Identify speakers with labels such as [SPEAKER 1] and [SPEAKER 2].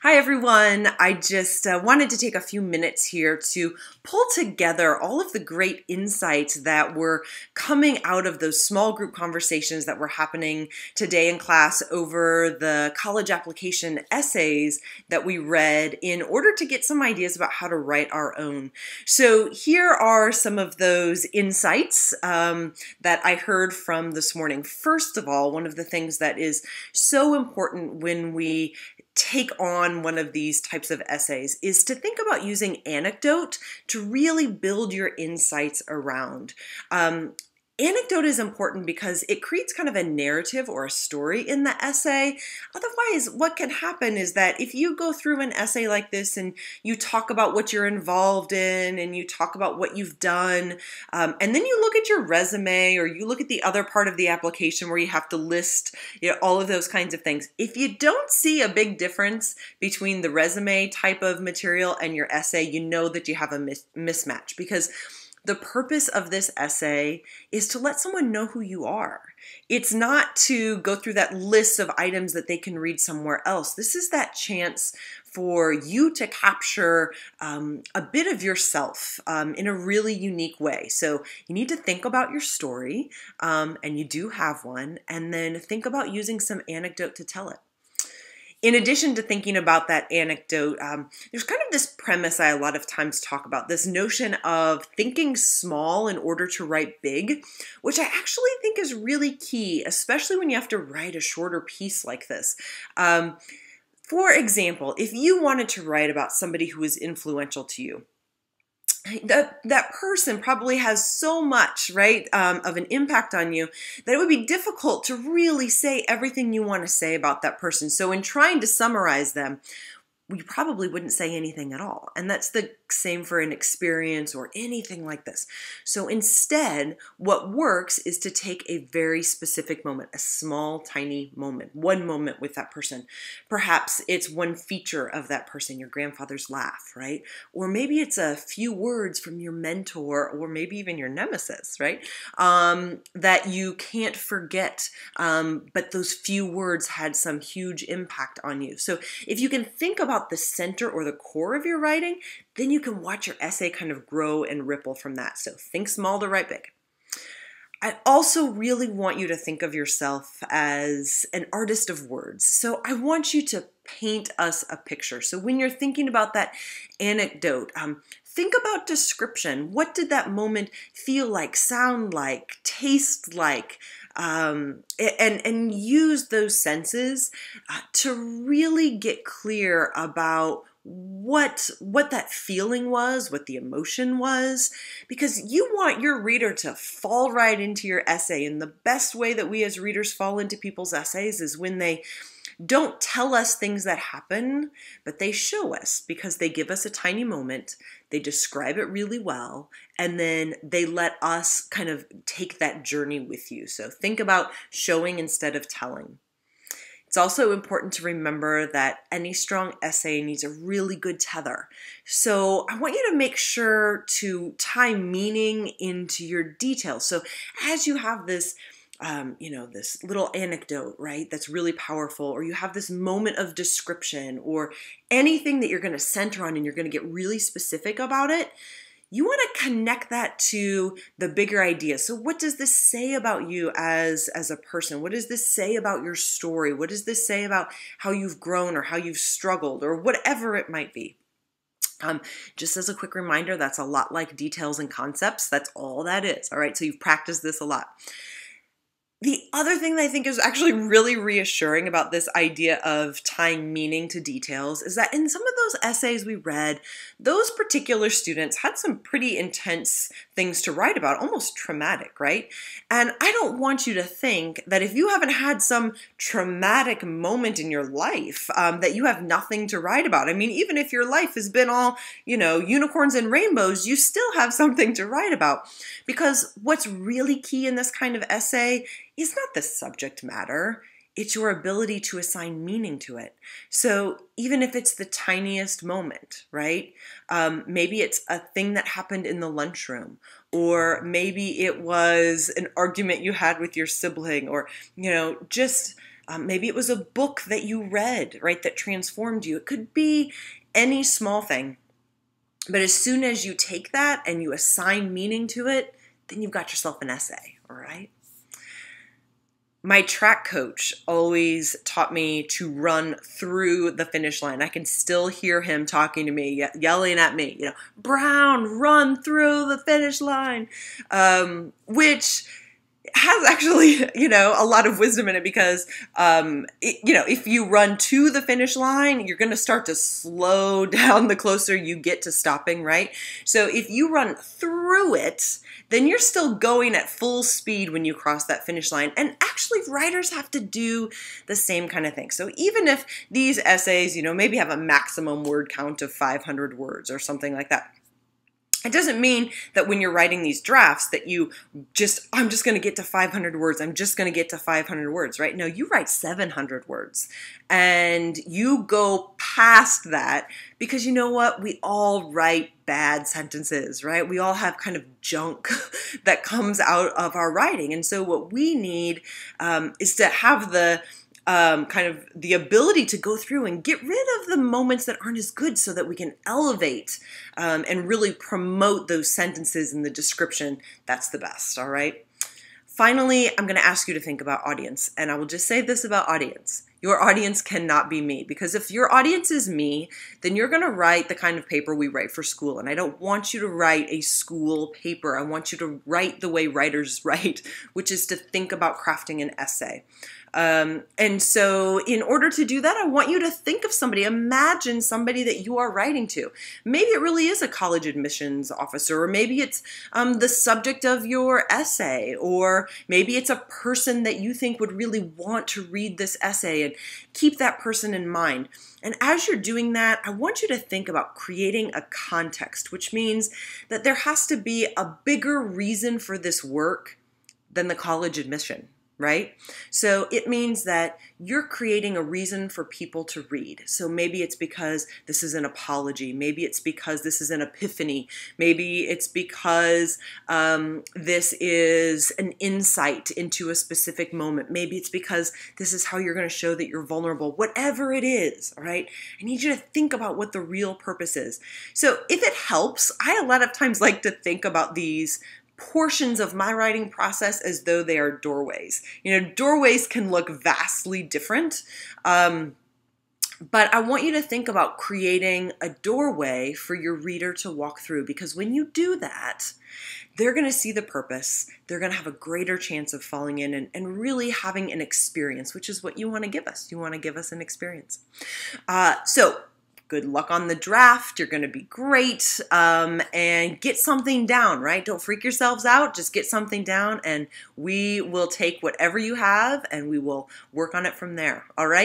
[SPEAKER 1] Hi everyone. I just wanted to take a few minutes here to pull together all of the great insights that were coming out of those small group conversations that were happening today in class over the college application essays that we read in order to get some ideas about how to write our own. So here are some of those insights that I heard from this morning. First of all, one of the things that is so important when we take on one of these types of essays is to think about using anecdote to really build your insights around. Anecdote is important because it creates kind of a narrative or a story in the essay. Otherwise, what can happen is that if you go through an essay like this and you talk about what you're involved in and you talk about what you've done, and then you look at your resume or you look at the other part of the application where you have to list all of those kinds of things. If you don't see a big difference between the resume type of material and your essay, you know that you have a mismatch, because the purpose of this essay is to let someone know who you are. It's not to go through that list of items that they can read somewhere else. This is that chance for you to capture a bit of yourself in a really unique way. So you need to think about your story, and you do have one, and then think about using some anecdote to tell it. In addition to thinking about that anecdote, there's kind of this premise I a lot of times talk about, this notion of thinking small in order to write big, which I actually think is really key, especially when you have to write a shorter piece like this. For example, if you wanted to write about somebody who is influential to you, that person probably has so much, right, of an impact on you that it would be difficult to really say everything you want to say about that person. So in trying to summarize them, we probably wouldn't say anything at all. And that's the same for an experience or anything like this. So instead, what works is to take a very specific moment, a small, tiny moment, one moment with that person. Perhaps it's one feature of that person, your grandfather's laugh, right? Or maybe it's a few words from your mentor, or maybe even your nemesis, right? That you can't forget, but those few words had some huge impact on you. So if you can think about the center or the core of your writing, then you can watch your essay kind of grow and ripple from that. So think small to write big. I also really want you to think of yourself as an artist of words. So I want you to paint us a picture. So when you're thinking about that anecdote, think about description. What did that moment feel like, sound like, taste like? And use those senses to really get clear about what that feeling was, what the emotion was, because you want your reader to fall right into your essay. And the best way that we as readers fall into people's essays is when they don't tell us things that happen, but they show us, because they give us a tiny moment, they describe it really well, and then they let us kind of take that journey with you. So think about showing instead of telling. It's also important to remember that any strong essay needs a really good tether. So I want you to make sure to tie meaning into your details. So as you have this this little anecdote, right, that's really powerful, or you have this moment of description, or anything that you're going to center on and you're going to get really specific about it, you want to connect that to the bigger idea. So what does this say about you as a person? What does this say about your story? What does this say about how you've grown or how you've struggled or whatever it might be? Just as a quick reminder, that's a lot like details and concepts. That's all that is. All right, so you've practiced this a lot. The other thing that I think is actually really reassuring about this idea of tying meaning to details is that in some of those essays we read, those particular students had some pretty intense things to write about, almost traumatic, right? And I don't want you to think that if you haven't had some traumatic moment in your life, that you have nothing to write about. I mean, even if your life has been all, unicorns and rainbows, you still have something to write about. Because what's really key in this kind of essay is not the subject matter, it's your ability to assign meaning to it. So even if it's the tiniest moment, right? Maybe it's a thing that happened in the lunchroom, or maybe it was an argument you had with your sibling, or, just Maybe it was a book that you read, right, that transformed you. It could be any small thing. But as soon as you take that and you assign meaning to it, then you've got yourself an essay, all right? My track coach always taught me to run through the finish line. I can still hear him talking to me, yelling at me, Brown, run through the finish line, which has actually, a lot of wisdom in it because, if you run to the finish line, you're going to start to slow down the closer you get to stopping, right? So if you run through it, then you're still going at full speed when you cross that finish line. And actually, writers have to do the same kind of thing. So even if these essays, maybe have a maximum word count of 500 words or something like that, it doesn't mean that when you're writing these drafts that I'm just going to get to 500 words. I'm just going to get to 500 words, right? No, you write 700 words and you go past that because you know what? We all write bad sentences, right? We all have kind of junk that comes out of our writing. And so what we need is to have the kind of the ability to go through and get rid of the moments that aren't as good so that we can elevate and really promote those sentences in the description that's the best, all right? Finally, I'm going to ask you to think about audience, and I will just say this about audience. Your audience cannot be me, because if your audience is me, then you're going to write the kind of paper we write for school, and I don't want you to write a school paper. I want you to write the way writers write, which is to think about crafting an essay. And so in order to do that, I want you to think of somebody, imagine somebody that you are writing to. Maybe it really is a college admissions officer, or maybe it's the subject of your essay, or maybe it's a person that you think would really want to read this essay, and keep that person in mind. And as you're doing that, I want you to think about creating a context, which means that there has to be a bigger reason for this work than the college admission. Right? So it means that you're creating a reason for people to read. So maybe it's because this is an apology. Maybe it's because this is an epiphany. Maybe it's because this is an insight into a specific moment. Maybe it's because this is how you're going to show that you're vulnerable. Whatever it is, all right? I need you to think about what the real purpose is. So if it helps, I a lot of times like to think about these portions of my writing process as though they are doorways. Doorways can look vastly different, but I want you to think about creating a doorway for your reader to walk through, because when you do that, they're going to see the purpose. They're going to have a greater chance of falling in and really having an experience, which is what you want to give us. You want to give us an experience. So good luck on the draft. You're going to be great. And get something down, right? Don't freak yourselves out. Just get something down, and we will take whatever you have and we will work on it from there. All right?